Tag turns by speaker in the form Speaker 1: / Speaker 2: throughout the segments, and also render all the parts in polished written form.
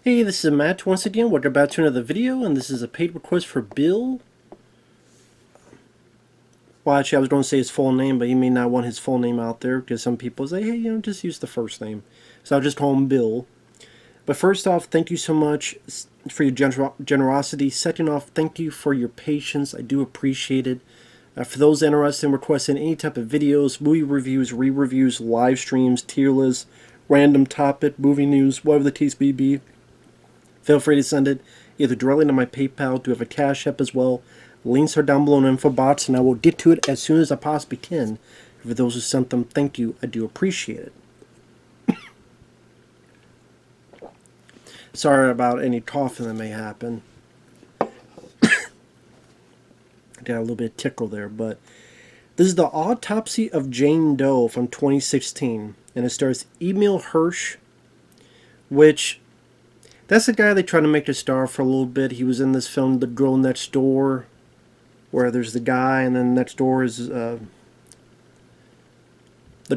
Speaker 1: Hey, this is Matt once again. Welcome back to another video, and this is a paid request for Bill. Well, actually, I was going to say his full name, but he may not want his full name out there because some people say, hey, just use the first name. So I'll just call him Bill. But first off, thank you so much for your generosity. Second off, thank you for your patience. I do appreciate it. For those interested in requesting any type of videos, movie reviews, re-reviews, live streams, tier lists, random topic, movie news, whatever the case may be, feel free to send it either directly to my PayPal. I do have a CashApp as well. Links are down below in the info box, and I will get to it as soon as I possibly can. For those who sent them, thank you. I do appreciate it. Sorry about any coughing that may happen. I got a little bit of tickle there, but this is the Autopsy of Jane Doe from 2016, and it stars Emile Hirsch, which that's the guy they tried to make a star for a little bit. He was in this film, The Girl Next Door, where there's the guy, and then next door is the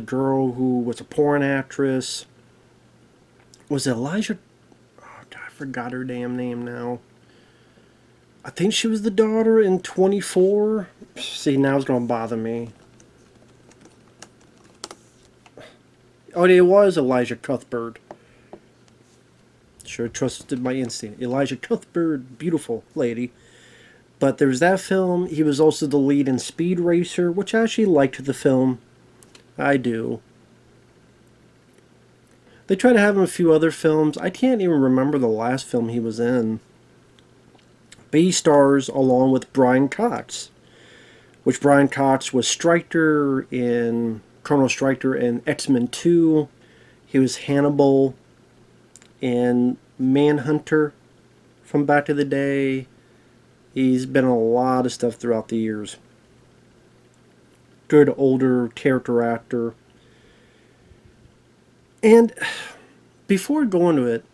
Speaker 1: girl who was a porn actress. Was it Elijah? Oh, God, I forgot her damn name now. I think she was the daughter in 24. See, now it's going to bother me. Oh, it was Elijah Cuthbert. Sure trusted my instinct. Elijah Cuthbert, beautiful lady. But there was that film. He was also the lead in Speed Racer, which I actually liked the film. I do. They tried to have him in a few other films. I can't even remember the last film he was in. But he stars along with Brian Cox, which Brian Cox was Stryker in Colonel Stryker in X-Men 2. He was Hannibal in Manhunter from back in the day. He's been in a lot of stuff throughout the years. Good older character actor. And before going to it,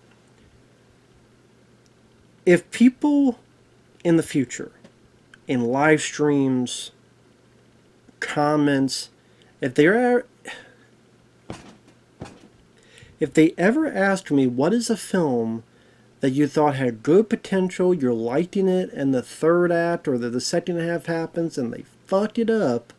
Speaker 1: if people in the future, in live streams, comments, if they ever ask me what is a film that you thought had good potential, you're liking it, and the third act or the second half happens and they fuck it up,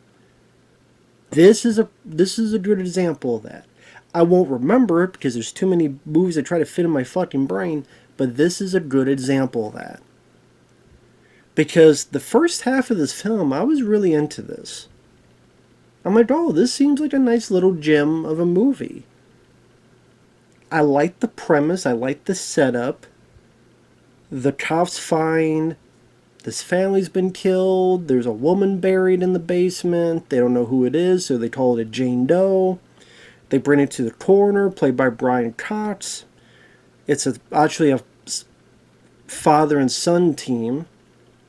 Speaker 1: this is a good example of that. I won't remember it because there's too many movies I try to fit in my fucking brain, but this is a good example of that. Because the first half of this film, I was really into this. I'm like, oh, this seems like a nice little gem of a movie. I like the premise, I like the setup. The cops find this family's been killed. There's a woman buried in the basement. They don't know who it is, so they call it a Jane Doe. They bring it to the coroner, played by Brian Cox. It's actually a father and son team.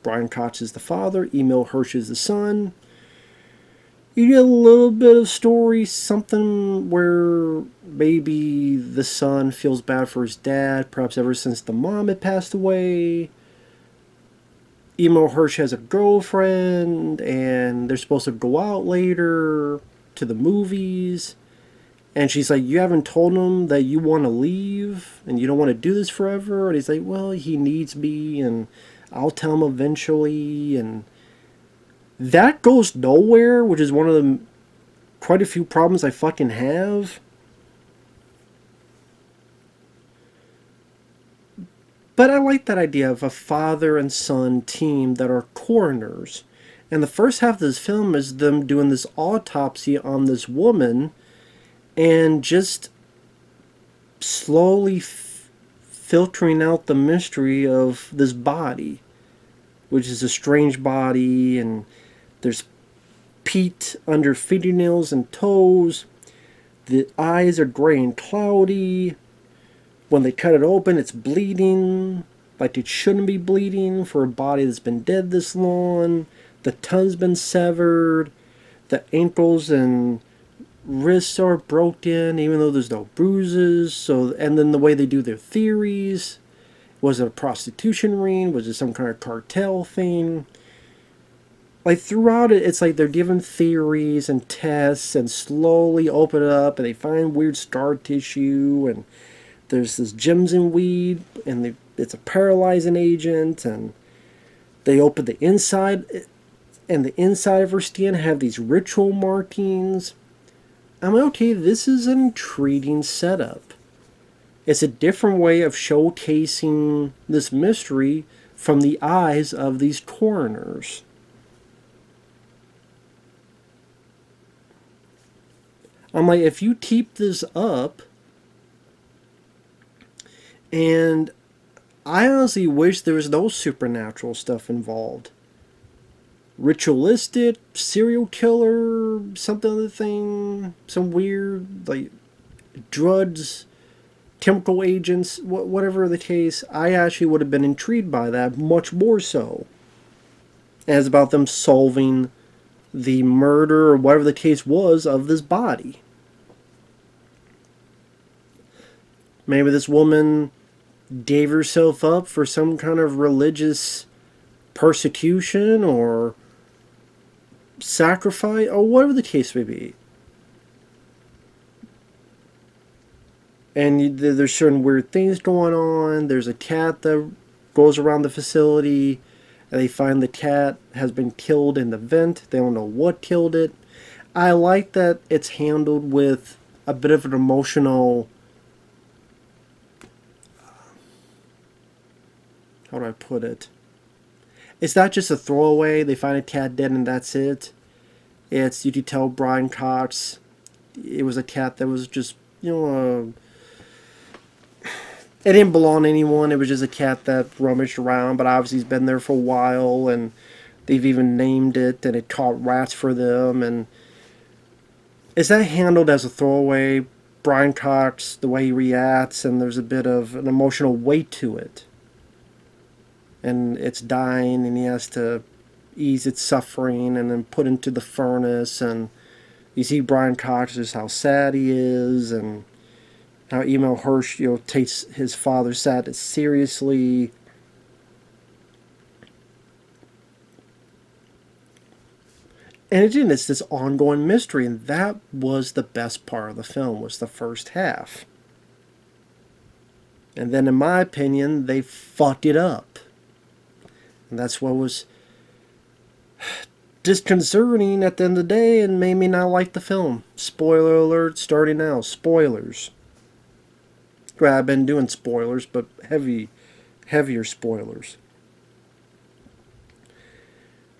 Speaker 1: Brian Cox is the father. Emile Hirsch is the son. You get a little bit of story, something where maybe the son feels bad for his dad, perhaps ever since the mom had passed away. Emile Hirsch has a girlfriend, and they're supposed to go out later to the movies. And she's like, you haven't told him that you want to leave, and you don't want to do this forever? And he's like, well, he needs me, and I'll tell him eventually, and that goes nowhere, which is one of the quite a few problems I fucking have. But I like that idea of a father and son team that are coroners. And the first half of this film is them doing this autopsy on this woman and just slowly filtering out the mystery of this body, which is a strange body, and there's peat under fingernails and toes. The eyes are gray and cloudy. When they cut it open, it's bleeding like it shouldn't be bleeding for a body that's been dead this long. The tongue's been severed. The ankles and wrists are broken, even though there's no bruises. So, and then the way they do their theories. Was it a prostitution ring? Was it some kind of cartel thing? Like throughout it, it's like they're given theories and tests and slowly open it up and they find weird scar tissue and there's this Jimson weed, and it's a paralyzing agent, and they open the inside, and the inside of her skin have these ritual markings. I'm like, okay, this is an intriguing setup. It's a different way of showcasing this mystery from the eyes of these coroners. I'm like, if you keep this up, and I honestly wish there was no supernatural stuff involved. Ritualistic, serial killer, something other thing, some weird, like, drugs, chemical agents, whatever the case, I actually would have been intrigued by that much more so. As about them solving the murder or whatever the case was of this body. Maybe this woman gave herself up for some kind of religious persecution or sacrifice or whatever the case may be. And there's certain weird things going on. There's a cat that goes around the facility, and they find the cat has been killed in the vent. They don't know what killed it. I like that it's handled with a bit of an emotional... How do I put it? It's not just a throwaway. They find a cat dead and that's it. It's, you could tell Brian Cox, it was a cat that was just, it didn't belong to anyone. It was just a cat that rummaged around, but obviously he's been there for a while, and they've even named it, and it caught rats for them. And is that handled as a throwaway? Brian Cox, the way he reacts, and there's a bit of an emotional weight to it. And it's dying, and he has to ease its suffering, and then put into the furnace, and you see Brian Cox, just how sad he is, and how Emile Hirsch, takes his father's sadness seriously. And again, it's this ongoing mystery, and that was the best part of the film, was the first half. And then, in my opinion, they fucked it up. And that's what was disconcerting at the end of the day and made me not like the film. Spoiler alert, starting now. Spoilers. Well, I've been doing spoilers, but heavier spoilers.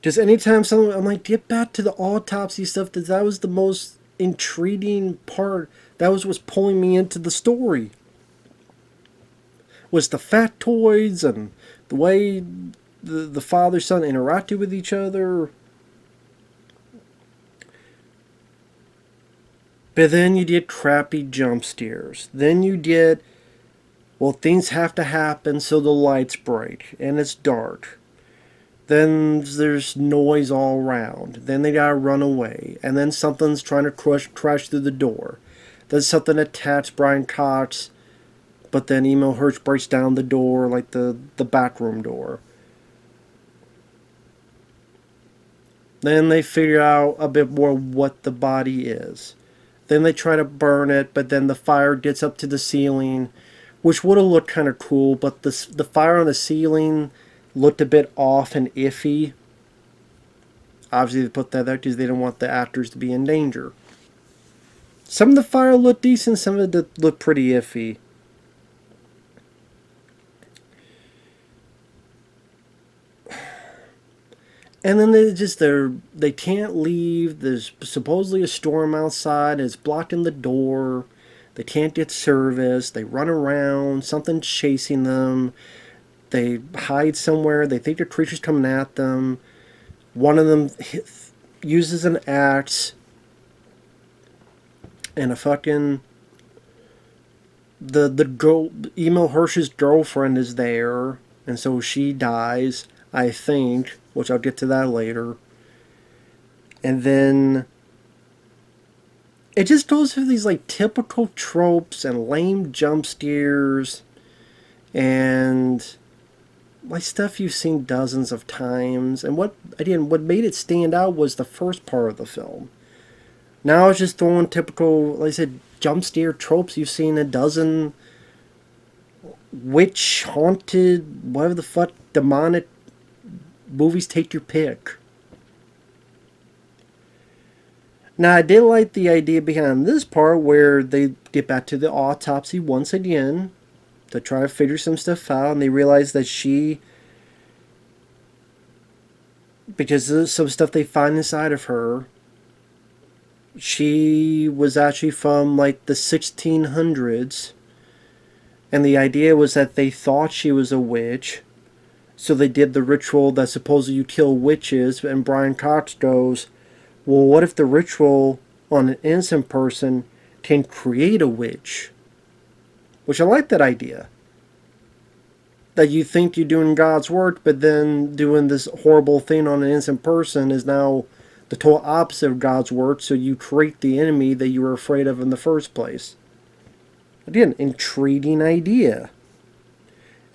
Speaker 1: Just anytime I'm like, get back to the autopsy stuff, that was the most intriguing part. That was what's pulling me into the story. Was the factoids and the way the father-son interacted with each other. But then you get crappy jump scares. Then you get, well, things have to happen so the lights break and it's dark. Then there's noise all around. Then they gotta run away. And then something's trying to crash through the door. Then something attacks Brian Cox, but then Emile Hirsch breaks down the door, like the back room door. Then they figure out a bit more what the body is. Then they try to burn it, but then the fire gets up to the ceiling, which would have looked kind of cool, but the fire on the ceiling looked a bit off and iffy. Obviously they put that there because they didn't want the actors to be in danger. Some of the fire looked decent, some of it looked pretty iffy. And then they can't leave. There's supposedly a storm outside. It's blocking the door. They can't get service. They run around. Something's chasing them. They hide somewhere. They think a creature's coming at them. One of them uses an axe. And a fucking... Emile Hirsch's girlfriend is there. And so she dies, I think. Which I'll get to that later. And then it just goes through these like typical tropes and lame jump scares and like stuff you've seen dozens of times. And what made it stand out was the first part of the film. Now it's just throwing typical, like I said, jump scare tropes you've seen a dozen witch, haunted, whatever the fuck, demonic movies, take your pick. Now, I did like the idea behind this part where they get back to the autopsy once again to try to figure some stuff out, and they realize that she, because of some stuff they find inside of her, she was actually from like the 1600s, and the idea was that they thought she was a witch, so they did the ritual that supposedly you kill witches, and Brian Cox goes, well, what if the ritual on an innocent person can create a witch? Which I like that idea. That you think you're doing God's work, but then doing this horrible thing on an innocent person is now the total opposite of God's work, so you create the enemy that you were afraid of in the first place. Again, intriguing idea.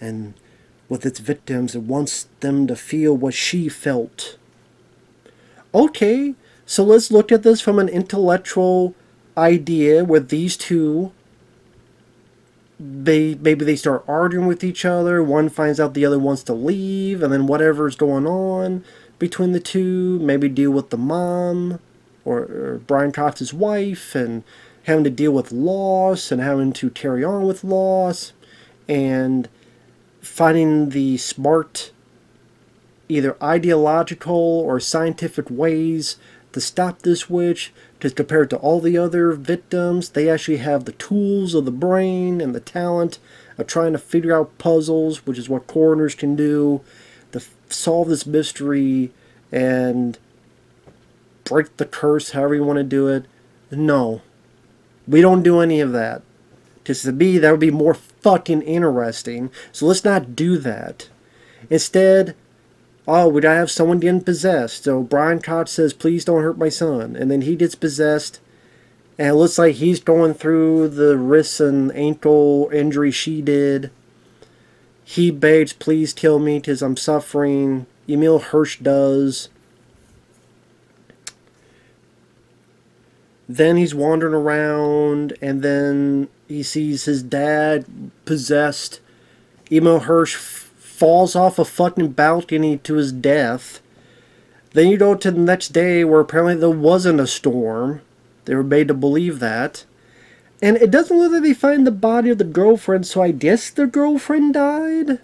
Speaker 1: And with its victims, it wants them to feel what she felt. Okay, so let's look at this from an intellectual idea where these two, maybe they start arguing with each other, one finds out the other wants to leave, and then whatever's going on between the two, maybe deal with the mom or Brian Cox's wife, and having to deal with loss and having to carry on with loss, and finding the smart, either ideological or scientific ways to stop this witch, because compared to all the other victims, they actually have the tools of the brain and the talent of trying to figure out puzzles, which is what coroners can do, to solve this mystery and break the curse, however you want to do it. No, we don't do any of that. Because to me, that would be more fucking interesting. So let's not do that. Instead, oh, we gotta have someone getting possessed. So Brian Cox says, please don't hurt my son. And then he gets possessed. And it looks like he's going through the wrist and ankle injury she did. He begs, please kill me because I'm suffering. Emile Hirsch does. Then he's wandering around. And then he sees his dad possessed. Emile Hirsch falls off a fucking balcony to his death. Then you go to the next day where apparently there wasn't a storm. They were made to believe that. And it doesn't look like they find the body of the girlfriend, so I guess the girlfriend died?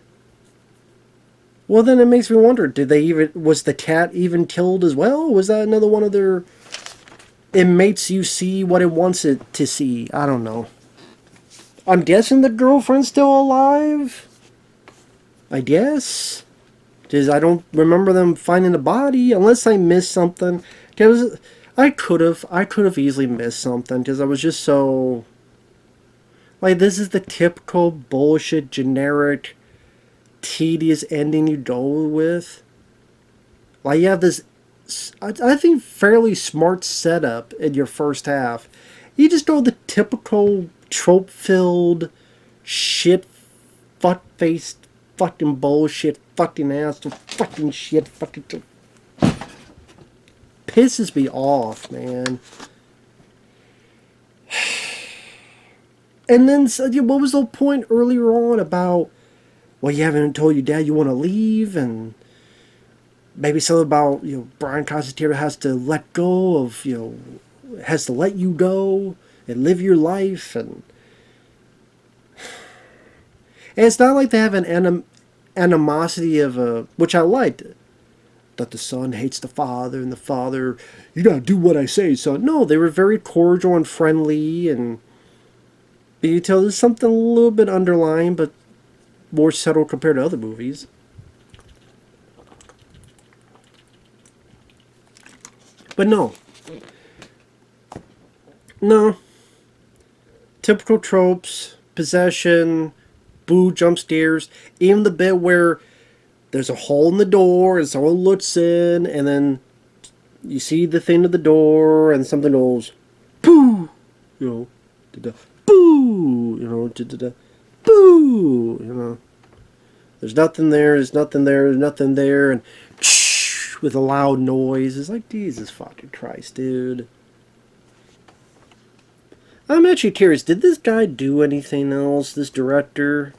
Speaker 1: Well, then it makes me wonder, was the cat even killed as well? Was that another one of their... It makes you see what it wants it to see. I don't know. I'm guessing the girlfriend's still alive? I guess. Because I don't remember them finding the body, unless I missed something. Because I could have easily missed something, because I was just so... Like, this is the typical bullshit, generic, tedious ending you go with. Like, you have this, I think, fairly smart setup in your first half. You just go the typical trope-filled, shit, fuck-faced, fucking bullshit, fucking asshole, fucking shit, fucking... Pisses me off, man. And then, what was the point earlier on about, well, you haven't told your dad you want to leave, and maybe something about, Brian Constantine has to let go of, has to let you go and live your life, and it's not like they have an animosity of which I liked, that the son hates the father, and the father, you gotta do what I say, son. No, they were very cordial and friendly, and you tell there's something a little bit underlying, but more subtle compared to other movies. But no. Typical tropes, possession, boo, jump scares, even the bit where there's a hole in the door and someone looks in, and then you see the thing at the door and something goes, boo, boo, boo, there's nothing there, there's nothing there, there's nothing there, and with a loud noise. It's like, Jesus fucking Christ, dude. I'm actually curious, did this guy do anything else, this director?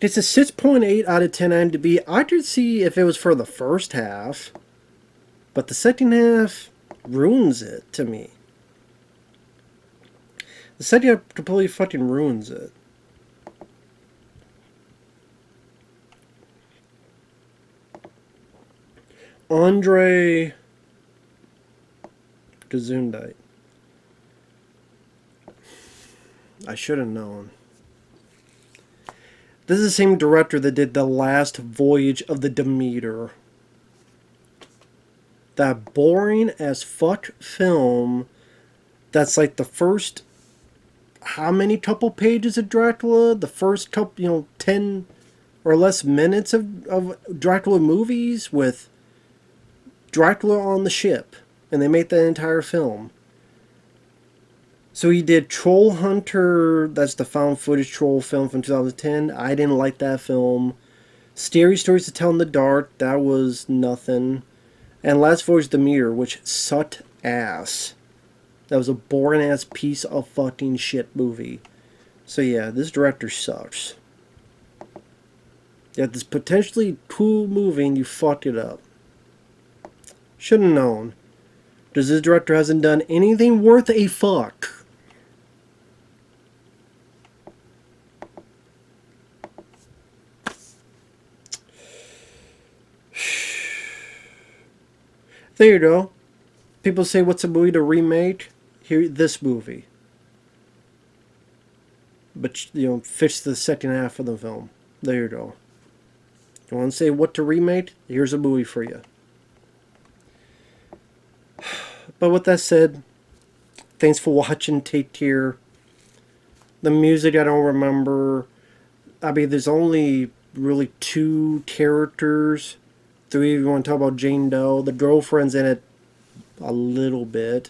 Speaker 1: It's a 6.8 out of 10 IMDb. I could see if it was for the first half, but the second half ruins it to me. The second half completely fucking ruins it. André Øvredal. I should have known. This is the same director that did The Last Voyage of the Demeter. That boring as fuck film that's like the first, how many couple pages of Dracula? The first couple, 10 or less minutes of Dracula movies with Dracula on the ship. And they made that entire film. So he did Troll Hunter, that's the found footage troll film from 2010. I didn't like that film. Scary Stories to Tell in the Dark, that was nothing. And Last Voyage of the Demeter, which sucked ass. That was a boring ass piece of fucking shit movie. So yeah, this director sucks. You had this potentially cool movie and you fucked it up. Should have known. Because this director hasn't done anything worth a fuck. There you go. People say, what's a movie to remake? Here, this movie. But, fix the second half of the film. There you go. You want to say what to remake? Here's a movie for you. But with that said, thanks for watching. Take care. The music I don't remember. I mean, there's only really 2 characters. 3 if you want to talk about Jane Doe. The girlfriend's in it a little bit.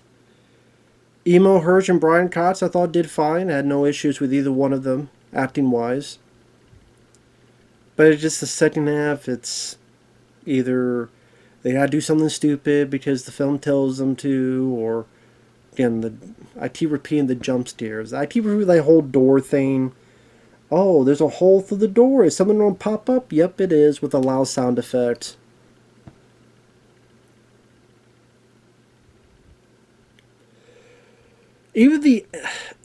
Speaker 1: Emile, Hirsch, and Brian Cox I thought did fine. I had no issues with either one of them, acting-wise. But it's just the second half, it's either they gotta do something stupid because the film tells them to, or, again, I keep repeating the jump scares. I keep repeating that whole door thing. Oh, there's a hole through the door. Is something going to pop up? Yep, it is, with a loud sound effect. Even the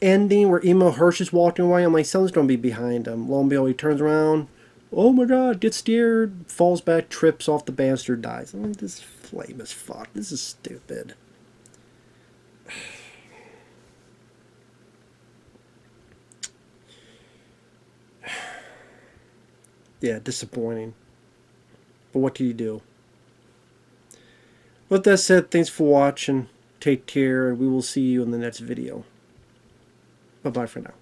Speaker 1: ending where Emile Hirsch is walking away, I'm like, something's going to be behind him. Lo and behold, he turns around. Oh my god, gets scared, falls back, trips off the banister, dies. I'm like, this is lame as fuck. This is stupid. Yeah, disappointing. But what can you do? With that said, thanks for watching. Take care, and we will see you in the next video. Bye-bye for now.